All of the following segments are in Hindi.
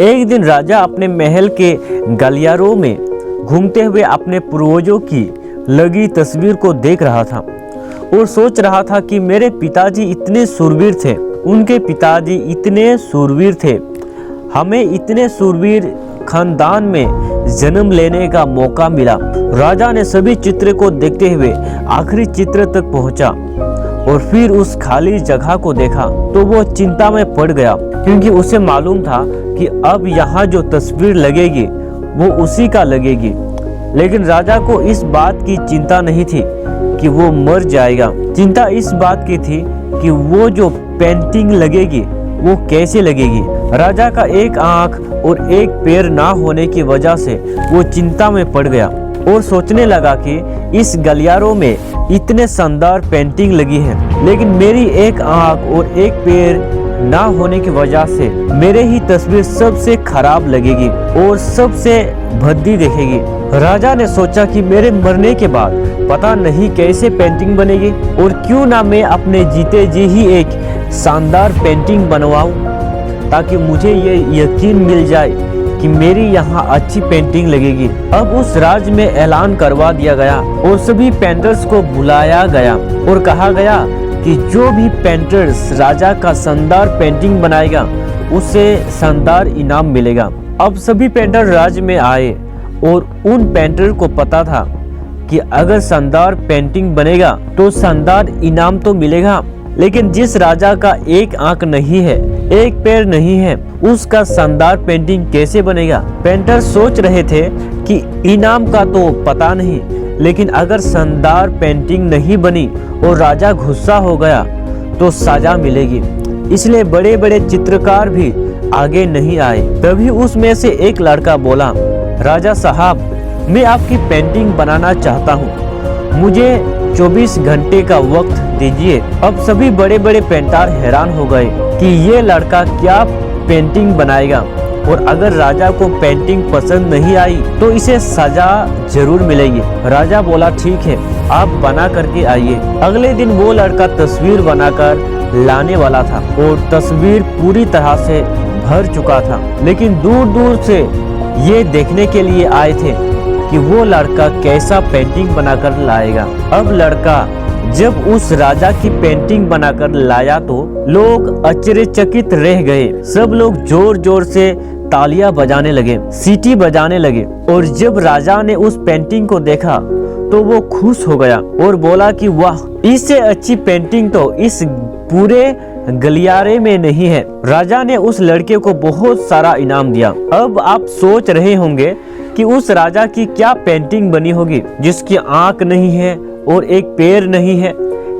एक दिन राजा अपने महल के गलियारों में घूमते हुए अपने पूर्वजों की लगी तस्वीर को देख रहा था और सोच रहा था कि मेरे पिताजी इतने शूरवीर थे, उनके पिताजी इतने शूरवीर थे, हमें इतने शूरवीर खानदान में जन्म लेने का मौका मिला। राजा ने सभी चित्र को देखते हुए आखिरी चित्र तक पहुंचा और फिर उस खाली जगह को देखा तो वो चिंता में पड़ गया, क्योंकि उसे मालूम था कि अब यहाँ जो तस्वीर लगेगी वो उसी का लगेगी। लेकिन राजा को इस बात की चिंता नहीं थी कि वो मर जाएगा, चिंता इस बात की थी कि वो जो पेंटिंग लगेगी वो कैसे लगेगी। राजा का एक आंख और एक पैर ना होने की वजह से वो चिंता में पड़ गया और सोचने लगा कि इस गलियारों में इतने शानदार पेंटिंग लगी है, लेकिन मेरी एक आंख और एक पैर ना होने की वजह से मेरे ही तस्वीर सबसे खराब लगेगी और सबसे भद्दी दिखेगी। राजा ने सोचा कि मेरे मरने के बाद पता नहीं कैसे पेंटिंग बनेगी और क्यों ना मैं अपने जीते जी ही एक शानदार पेंटिंग बनवाऊं, ताकि मुझे ये यकीन मिल जाए कि मेरी यहाँ अच्छी पेंटिंग लगेगी। अब उस राज्य में ऐलान करवा दिया गया और सभी पेंटर्स को बुलाया गया और कहा गया कि जो भी पेंटर्स राजा का शानदार पेंटिंग बनाएगा उसे शानदार इनाम मिलेगा। अब सभी पेंटर राज्य में आए और उन पेंटर को पता था कि अगर शानदार पेंटिंग बनेगा तो शानदार इनाम तो मिलेगा, लेकिन जिस राजा का एक आंख नहीं है, एक पैर नहीं है, उसका शानदार पेंटिंग कैसे बनेगा। पेंटर सोच रहे थे कि इनाम का तो पता नहीं, लेकिन अगर शानदार पेंटिंग नहीं बनी और राजा गुस्सा हो गया तो सजा मिलेगी। इसलिए बड़े बड़े चित्रकार भी आगे नहीं आए। तभी उसमें से एक लड़का बोला, राजा साहब, मैं आपकी पेंटिंग बनाना चाहता हूँ, मुझे 24 घंटे का वक्त दीजिए। अब सभी बड़े बड़े पेंटर हैरान हो गए कि ये लड़का क्या पेंटिंग बनाएगा, और अगर राजा को पेंटिंग पसंद नहीं आई तो इसे सजा जरूर मिलेगी। राजा बोला, ठीक है, आप बना करके आइए। अगले दिन वो लड़का तस्वीर बनाकर लाने वाला था और तस्वीर पूरी तरह से भर चुका था, लेकिन दूर दूर से ये देखने के लिए आए थे कि वो लड़का कैसा पेंटिंग बनाकर लाएगा। अब लड़का जब उस राजा की पेंटिंग बनाकर लाया तो लोग आश्चर्यचकित रह गए। सब लोग जोर जोर से तालियां बजाने लगे, सीटी बजाने लगे, और जब राजा ने उस पेंटिंग को देखा तो वो खुश हो गया और बोला कि वाह, इससे अच्छी पेंटिंग तो इस पूरे गलियारे में नहीं है। राजा ने उस लड़के को बहुत सारा इनाम दिया। अब आप सोच रहे होंगे कि उस राजा की क्या पेंटिंग बनी होगी, जिसकी आंख नहीं है और एक पैर नहीं है,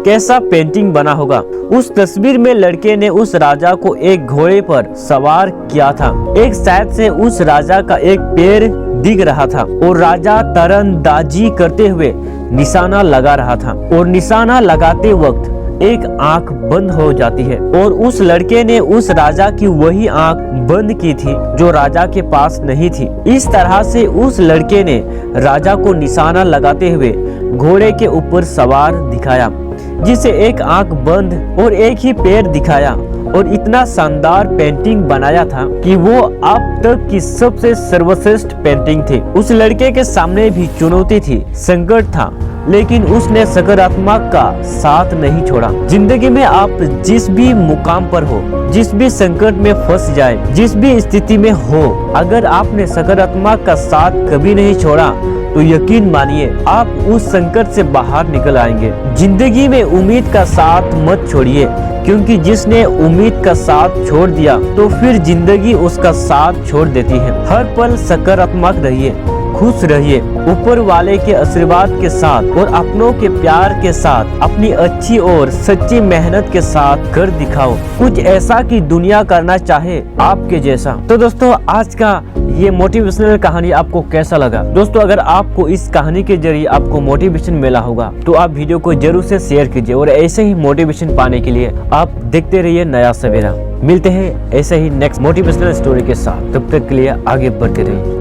कैसा पेंटिंग बना होगा। उस तस्वीर में लड़के ने उस राजा को एक घोड़े पर सवार किया था, एक साइड से उस राजा का एक पैर दिख रहा था और राजा तरंदाजी करते हुए निशाना लगा रहा था, और निशाना लगाते वक्त एक आंख बंद हो जाती है, और उस लड़के ने उस राजा की वही आंख बंद की थी जो राजा के पास नहीं थी। इस तरह से उस लड़के ने राजा को निशाना लगाते हुए घोड़े के ऊपर सवार दिखाया, जिसे एक आंख बंद और एक ही पैर दिखाया, और इतना शानदार पेंटिंग बनाया था कि वो अब तक की सबसे सर्वश्रेष्ठ पेंटिंग थी। उस लड़के के सामने भी चुनौती थी, संकट था, लेकिन उसने सकारात्मक का साथ नहीं छोड़ा। जिंदगी में आप जिस भी मुकाम पर हो, जिस भी संकट में फंस जाए, जिस भी स्थिति में हो, अगर आपने सकारात्मक का साथ कभी नहीं छोड़ा तो यकीन मानिए आप उस संकट से बाहर निकल आएंगे। जिंदगी में उम्मीद का साथ मत छोड़िए, क्योंकि जिसने उम्मीद का साथ छोड़ दिया तो फिर जिंदगी उसका साथ छोड़ देती है। हर पल सकारात्मक रहिए, खुश रहिए, ऊपर वाले के आशीर्वाद के साथ और अपनों के प्यार के साथ अपनी अच्छी और सच्ची मेहनत के साथ कर दिखाओ कुछ ऐसा कि दुनिया करना चाहे आपके जैसा। तो दोस्तों, आज का ये मोटिवेशनल कहानी आपको कैसा लगा? दोस्तों, अगर आपको इस कहानी के जरिए आपको मोटिवेशन मिला होगा तो आप वीडियो को जरूर से शेयर कीजिए, और ऐसे ही मोटिवेशन पाने के लिए आप देखते रहिए नया सवेरा। मिलते हैं ऐसे ही नेक्स्ट मोटिवेशनल स्टोरी के साथ, तब तक के लिए आगे बढ़ते रहिए।